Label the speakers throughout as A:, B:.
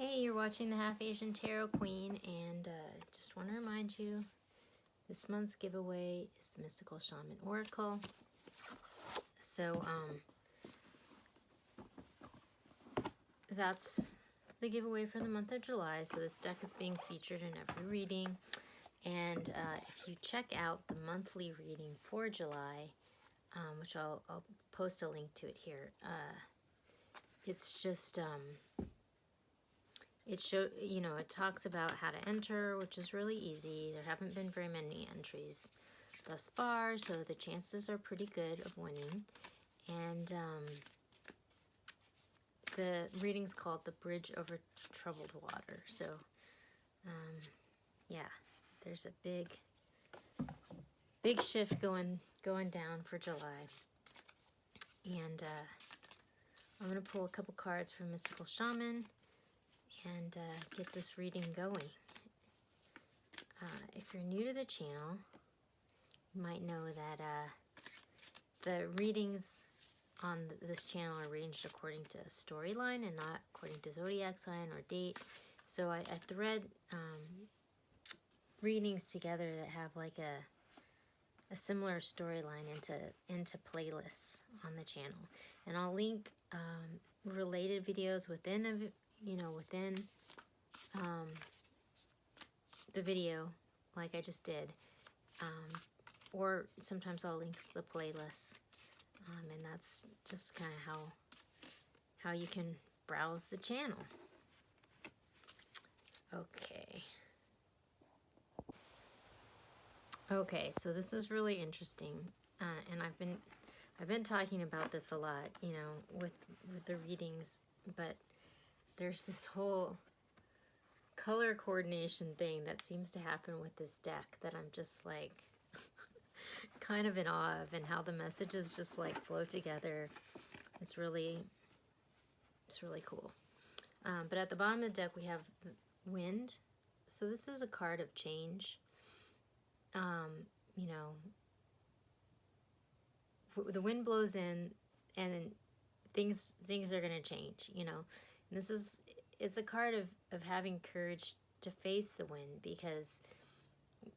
A: Hey, you're watching the Half Asian Tarot Queen, and just want to remind you, this month's giveaway is the Mystical Shaman Oracle. So, that's the giveaway for the month of July. So this deck is being featured in every reading. And if you check out the monthly reading for July, which I'll post a link to it here, it's just... it talks about how to enter, which is really easy. There haven't been very many entries thus far, so the chances are pretty good of winning. And the reading's called The Bridge Over Troubled Water. So, yeah, there's a big shift going down for July. And I'm going to pull a couple cards from Mystical Shaman and get this reading going. If you're new to the channel, you might know that the readings on this channel are arranged according to storyline and not according to zodiac sign or date. So I thread readings together that have like a similar storyline into playlists on the channel, and I'll link related videos within within the video, like I just did, or sometimes I'll link the playlist, and that's just kind of how you can browse the channel. Okay, so this is really interesting, and I've been talking about this a lot, with the readings, but there's this whole color coordination thing that seems to happen with this deck that I'm just like kind of in awe of, and how the messages just like flow together. It's really cool. But at the bottom of the deck we have the wind. So this is a card of change. The wind blows in and things are going to change, And it's a card of having courage to face the wind, because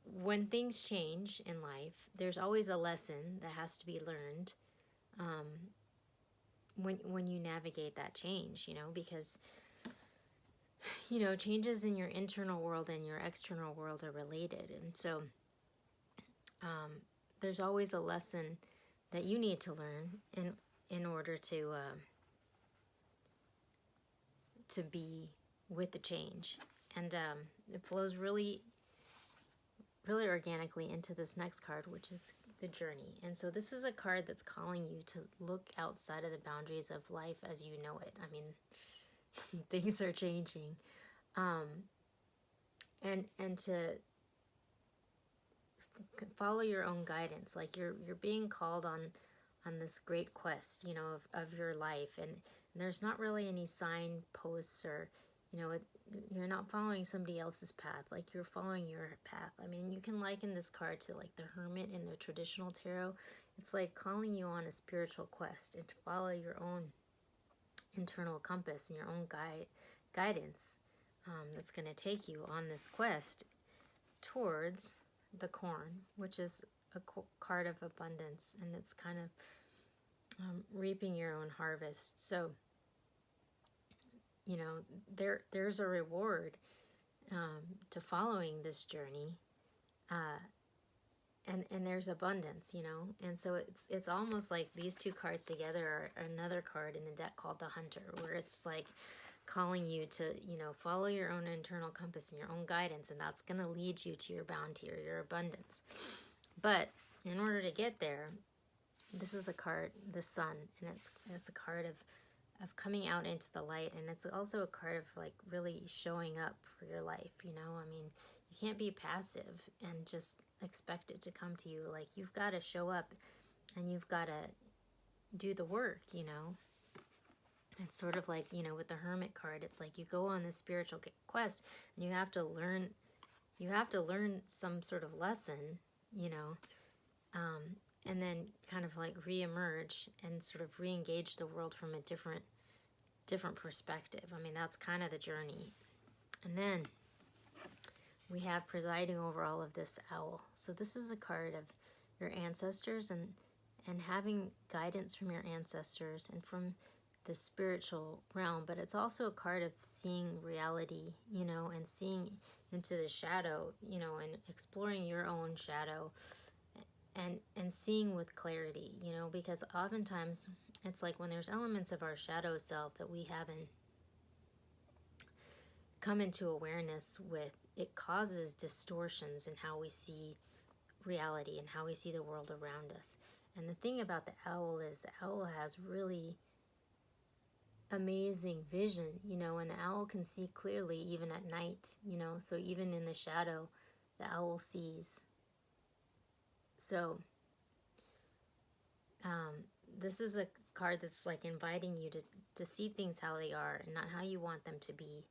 A: when things change in life, there's always a lesson that has to be learned when you navigate that change, because changes in your internal world and your external world are related. And so there's always a lesson that you need to learn in order to be with the change. And it flows really organically into this next card, which is the journey. And so this is a card that's calling you to look outside of the boundaries of life as you know it. I mean, things are changing. And to follow your own guidance. Like you're being called on this great quest, of your life, and there's not really any signposts, or you're not following somebody else's path. Like you're following your path. I mean, you can liken this card to like the hermit in the traditional tarot. It's like calling you on a spiritual quest and to follow your own internal compass and your own guidance that's going to take you on this quest towards the corn, which is a card of abundance, and it's kind of reaping your own harvest. So there's a reward to following this journey, and there's abundance, and so it's almost like these two cards together are another card in the deck called the Hunter, where it's like calling you to follow your own internal compass and your own guidance, and that's going to lead you to your bounty or your abundance. But in order to get there, this is a card, the Sun, and it's a card of coming out into the light, and it's also a card of like really showing up for your life. I mean, you can't be passive and just expect it to come to you. Like you've got to show up and you've got to do the work. It's sort of like, with the Hermit card, it's like you go on this spiritual quest and you have to learn some sort of lesson, and then kind of like re-emerge and sort of re-engage the world from a different different perspective. I mean, that's kind of the journey. And then we have presiding over all of this, owl. So this is a card of your ancestors and having guidance from your ancestors and from the spiritual realm, but it's also a card of seeing reality, you know, and seeing into the shadow, you know, and exploring your own shadow and seeing with clarity, you know, because oftentimes it's like when there's elements of our shadow self that we haven't come into awareness with, it causes distortions in how we see reality and how we see the world around us. And the thing about the owl is the owl has really amazing vision, you know, and the owl can see clearly even at night, you know, so even in the shadow, the owl sees. So this is a card that's like inviting you to see things how they are and not how you want them to be.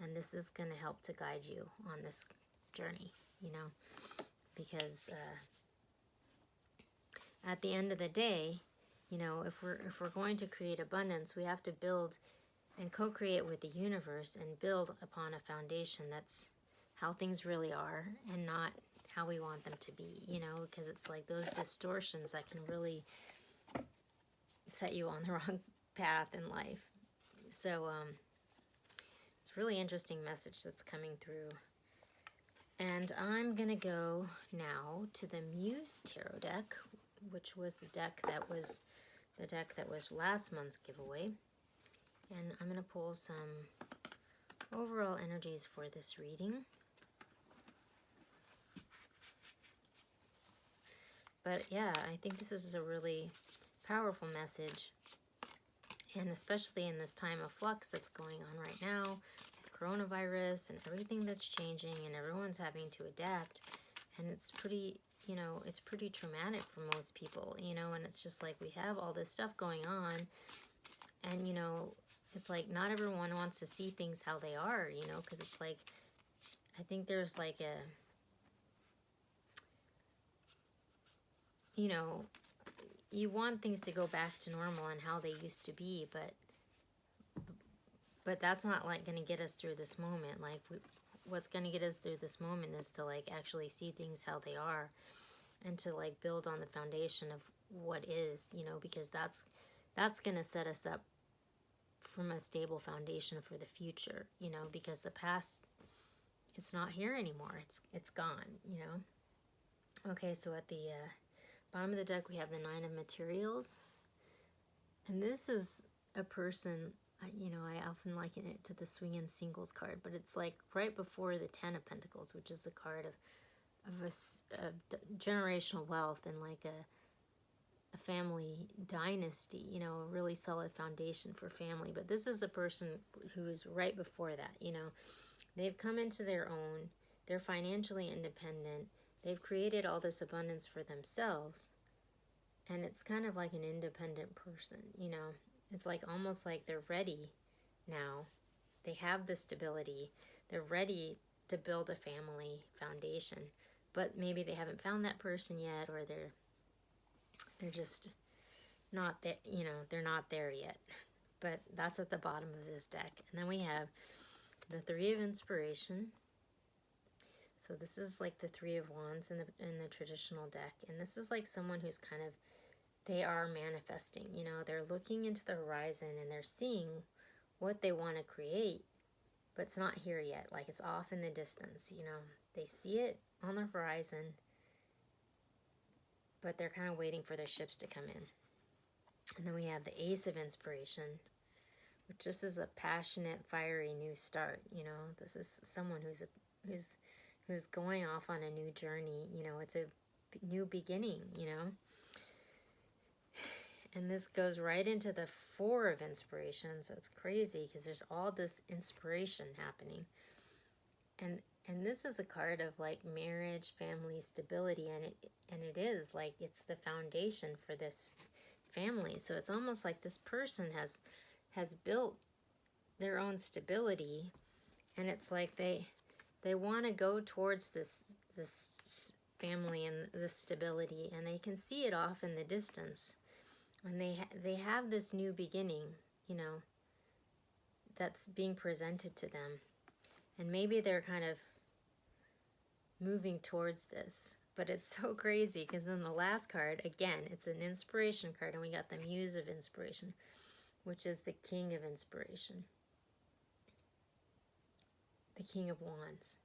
A: And this is going to help to guide you on this journey, you know, because at the end of the day, you know, if we're going to create abundance, we have to build and co-create with the universe and build upon a foundation that's how things really are and not how we want them to be, you know, because it's like those distortions that can really set you on the wrong path in life. So it's a really interesting message that's coming through. And I'm going to go now to the Muse Tarot deck, which was the deck that was last month's giveaway. And I'm going to pull some overall energies for this reading. But yeah, I think this is a really powerful message. And especially in this time of flux that's going on right now, with coronavirus and everything that's changing and everyone's having to adapt. And it's pretty, you know, it's pretty traumatic for most people, you know, and it's just like we have all this stuff going on. And, you know, it's like not everyone wants to see things how they are, you know, because it's like, I think there's like a, you know, you want things to go back to normal and how they used to be, but that's not like going to get us through this moment. Like what's going to get us through this moment is to like actually see things how they are and to like build on the foundation of what is, you know, because that's going to set us up from a stable foundation for the future, you know, because the past, it's not here anymore. It's gone, you know. Okay, so at the bottom of the deck, we have the Nine of Materials. And this is a person, you know, I often liken it to the Swingin' Singles card, but it's like right before the Ten of Pentacles, which is a card of generational wealth and like a family dynasty, you know, a really solid foundation for family. But this is a person who's right before that, you know. They've come into their own. They're financially independent. They've created all this abundance for themselves. And it's kind of like an independent person, you know. It's like almost like they're ready now. They have the stability. They're ready to build a family foundation. But maybe they haven't found that person yet, or they're just not there, you know, they're not there yet. But that's at the bottom of this deck. And then we have the Three of Inspiration. So this is like the Three of Wands in the traditional deck. And this is like someone who's kind of, they are manifesting, you know, they're looking into the horizon and they're seeing what they want to create, but it's not here yet. Like it's off in the distance, you know, they see it on the horizon, but they're kind of waiting for their ships to come in. And then we have the Ace of Inspiration, which just is a passionate, fiery new start. You know, this is someone who's going off on a new journey. You know, it's a new beginning, you know. And this goes right into the Four of Inspiration, so it's crazy because there's all this inspiration happening. And this is a card of like marriage, family, stability, and it is like it's the foundation for this family. So it's almost like this person has built their own stability, and it's like they want to go towards this family and this stability, and they can see it off in the distance. And they have this new beginning, you know. that's being presented to them. And maybe they're kind of moving towards this. But it's so crazy because then the last card, again, it's an inspiration card, and we got the Muse of Inspiration, which is the King of Inspiration. The King of Wands.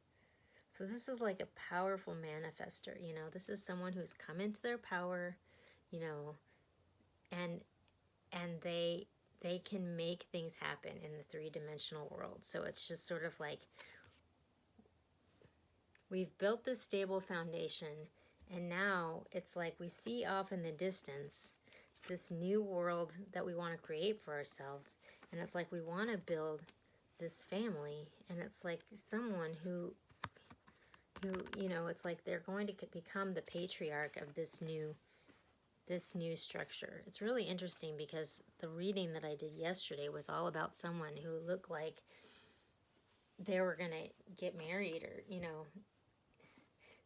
A: So this is like a powerful manifester, you know. This is someone who's come into their power, you know, and they can make things happen in the three-dimensional world. So it's just sort of like, we've built this stable foundation, and now it's like we see off in the distance this new world that we want to create for ourselves. And it's like we want to build this family, and it's like someone who, you know, it's like they're going to become the patriarch of this new structure. It's really interesting because the reading that I did yesterday was all about someone who looked like they were going to get married, or, you know.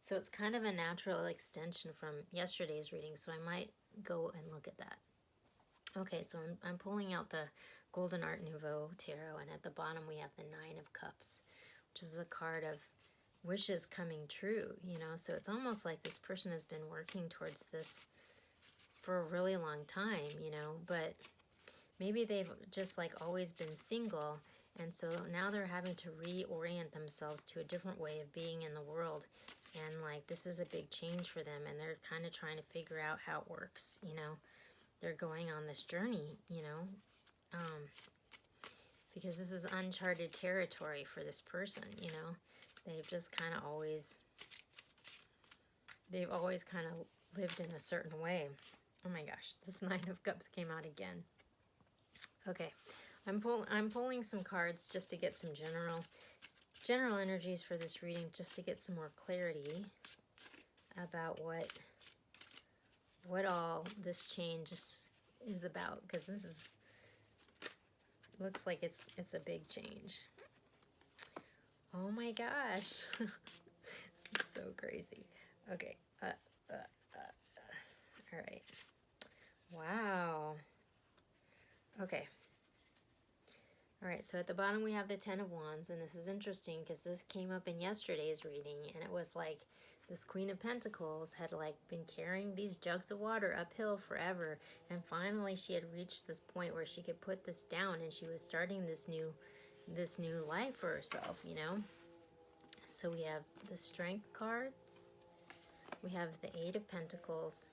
A: So it's kind of a natural extension from yesterday's reading, so I might go and look at that. Okay, so I'm pulling out the Golden Art Nouveau Tarot, and at the bottom we have the Nine of Cups, which is a card of wishes coming true, you know. So it's almost like this person has been working towards this for a really long time, you know, but maybe they've just like always been single, and so now they're having to reorient themselves to a different way of being in the world, and like this is a big change for them, and they're kind of trying to figure out how it works, you know. They're going on this journey, you know, because this is uncharted territory for this person, you know. They've just kind of always kind of lived in a certain way. Oh my gosh, this Nine of Cups came out again. Okay, I'm pulling some cards just to get some general energies for this reading, just to get some more clarity about what all this change is about, because this looks like it's a big change. Oh my gosh. It's so crazy. Okay. All right. Wow. Okay. All right, so at the bottom we have the Ten of Wands, and this is interesting because this came up in yesterday's reading, and it was like this Queen of Pentacles had like been carrying these jugs of water uphill forever, and finally she had reached this point where she could put this down, and she was starting this new life for herself, you know. So we have the Strength card, we have the Eight of Pentacles,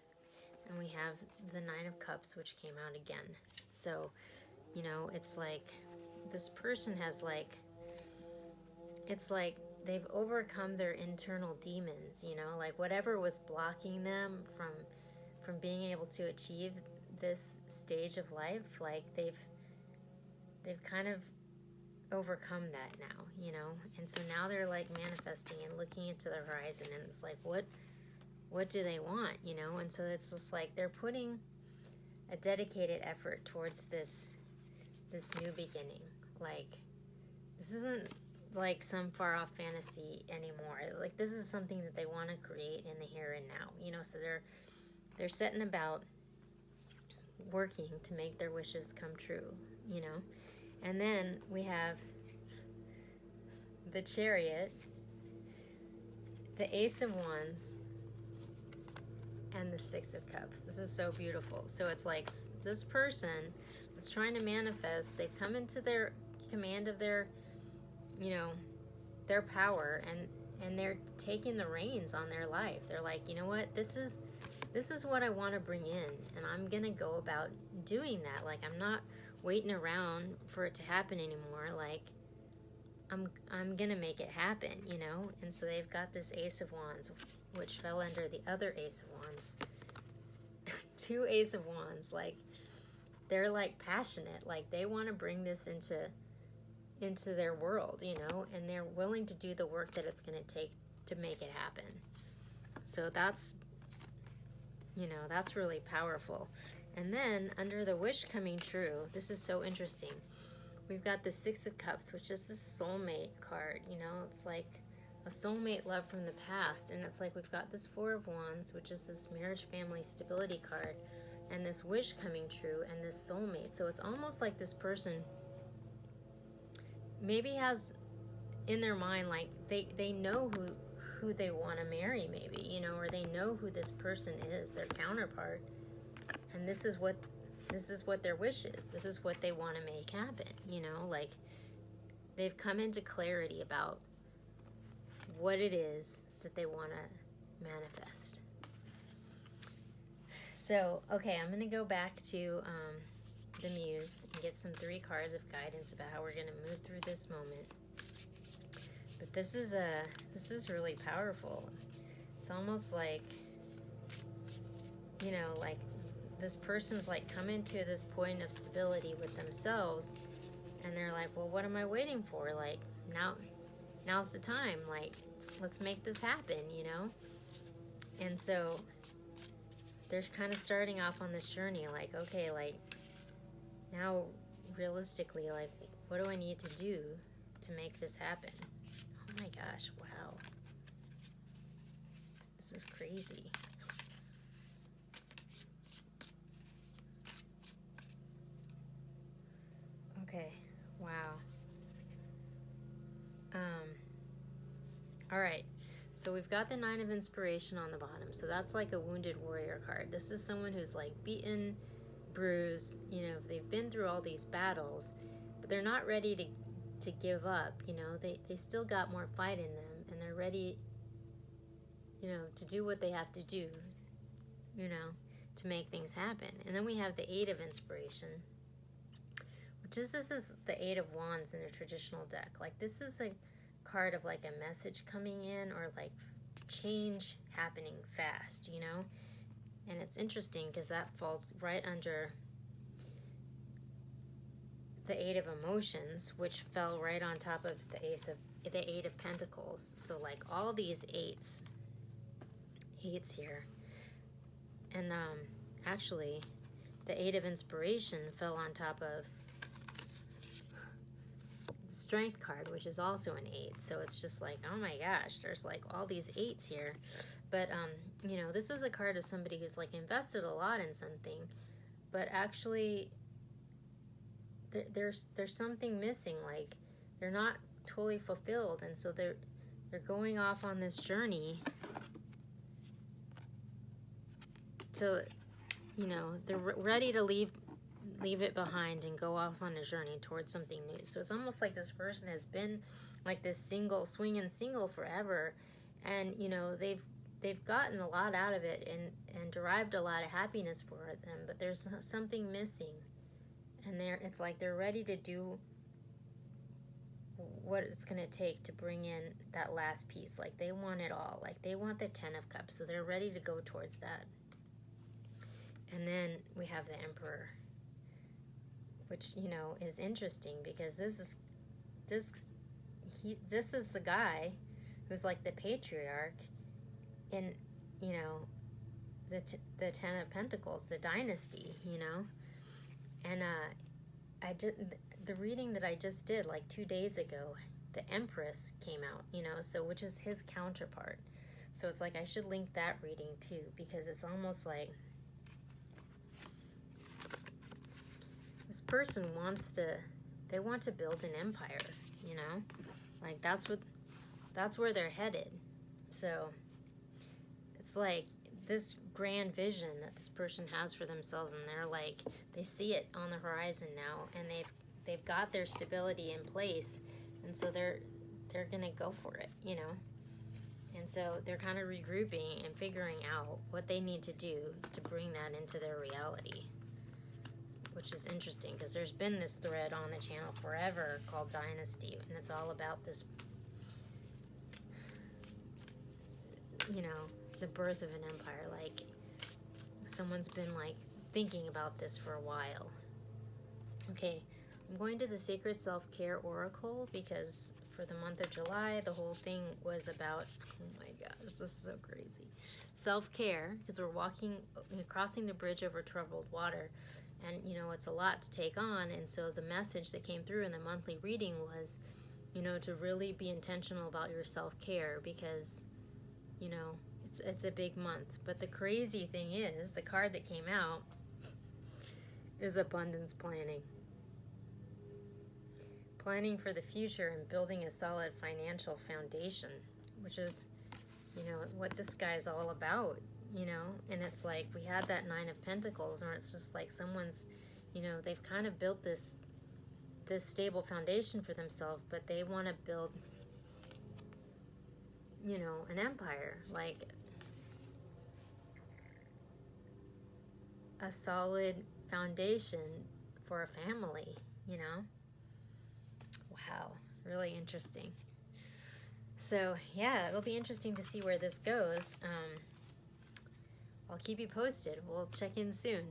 A: and we have the Nine of Cups, which came out again. So, you know, it's like this person has like, it's like they've overcome their internal demons, you know, like whatever was blocking them from being able to achieve this stage of life, like they've kind of overcome that now, you know. And so now they're like manifesting and looking into the horizon, and it's like, what do they want, you know? And so it's just like they're putting a dedicated effort towards this new beginning. Like, this isn't like some far off fantasy anymore. Like, this is something that they want to create in the here and now, you know. So they're setting about working to make their wishes come true, you know. And then we have the Chariot, the Ace of Wands, and the Six of Cups. This is so beautiful. So it's like this person that's trying to manifest, they've come into their command of their, you know, their power, and they're taking the reins on their life. They're like, you know what, this is what I want to bring in, and I'm gonna go about doing that. Like, I'm not waiting around for it to happen anymore. Like, I'm gonna make it happen, you know. And so they've got this Ace of Wands, which fell under the other Ace of Wands. Two Ace of Wands. Like, they're like passionate, like they want to bring this into their world, you know, and they're willing to do the work that it's going to take to make it happen. So that's, you know, that's really powerful. And then under the wish coming true, this is so interesting. We've got the Six of Cups, which is this soulmate card, you know. It's like a soulmate love from the past. And it's like we've got this Four of Wands, which is this marriage, family, stability card, and this wish coming true, and this soulmate. So it's almost like this person maybe has in their mind, like they know who they want to marry, maybe, you know, or they know who this person is, their counterpart, and this is what their wish is. This is what they want to make happen, you know, like they've come into clarity about what it is that they want to manifest. So, okay, I'm going to go back to the Muse and get some 3 cards of guidance about how we're going to move through this moment. But this is really powerful. It's almost like, you know, like this person's like coming to this point of stability with themselves, and they're like, well, what am I waiting for? Like, now's the time. Like, let's make this happen, you know? And so they're kind of starting off on this journey, like, okay, like, now realistically, like, what do I need to do to make this happen? Oh my gosh, wow. This is crazy. Okay, wow. All right, so we've got the 9 of Inspiration on the bottom. So that's like a wounded warrior card. This is someone who's like beaten, bruised, you know, they've been through all these battles, but they're not ready to give up, you know, they still got more fight in them, and they're ready, you know, to do what they have to do, you know, to make things happen. And then we have the 8 of Inspiration, which is, this is the 8 of Wands in a traditional deck. Like, this is a card of like a message coming in, or like change happening fast, you know. And it's interesting because that falls right under the 8 of Emotions, which fell right on top of the 8 of Pentacles. So like all these eights here. And actually the 8 of Inspiration fell on top of Strength card, which is also an 8. So it's just like, oh my gosh, there's like all these 8s here. But you know, this is a card of somebody who's like invested a lot in something, but actually there's something missing. Like, they're not totally fulfilled, and so they're going off on this journey to, you know, they're ready to leave it behind and go off on a journey towards something new. So it's almost like this person has been like this swinging single forever, and you know, they've gotten a lot out of it and derived a lot of happiness for them, but there's something missing, and it's like they're ready to do what it's going to take to bring in that last piece. Like, they want it all. Like, they want the 10 of Cups, so they're ready to go towards that. And then we have the Emperor, which, you know, is interesting because this is the guy who's like the patriarch in, you know, the 10 of Pentacles, the dynasty, you know. And the reading that I just did like 2 days ago, the Empress came out, you know, so which is his counterpart. So it's like I should link that reading too, because it's almost like this person want to build an empire, you know? Like, that's where they're headed. So it's like this grand vision that this person has for themselves, and they're like, they see it on the horizon now, and they've got their stability in place, and so they're gonna go for it, you know? And so they're kind of regrouping and figuring out what they need to do to bring that into their reality, which is interesting because there's been this thread on the channel forever called Dynasty, and it's all about this, you know, the birth of an empire. Like, someone's been like thinking about this for a while. Okay, I'm going to the Sacred Self-Care Oracle because for the month of July, the whole thing was about, oh my gosh, this is so crazy, self-care, because we're crossing the bridge over troubled water. And, you know, it's a lot to take on. And so the message that came through in the monthly reading was, you know, to really be intentional about your self-care because, you know, it's a big month. But the crazy thing is, the card that came out is Abundance Planning. planning for the future and building a solid financial foundation, which is, you know, what this guy's all about, you know. And it's like we had that Nine of Pentacles, and it's just like someone's, you know, they've kind of built this stable foundation for themselves, but they want to build, you know, an empire, like a solid foundation for a family, you know. Wow, really interesting. So yeah, it'll be interesting to see where this goes. I'll keep you posted. We'll check in soon.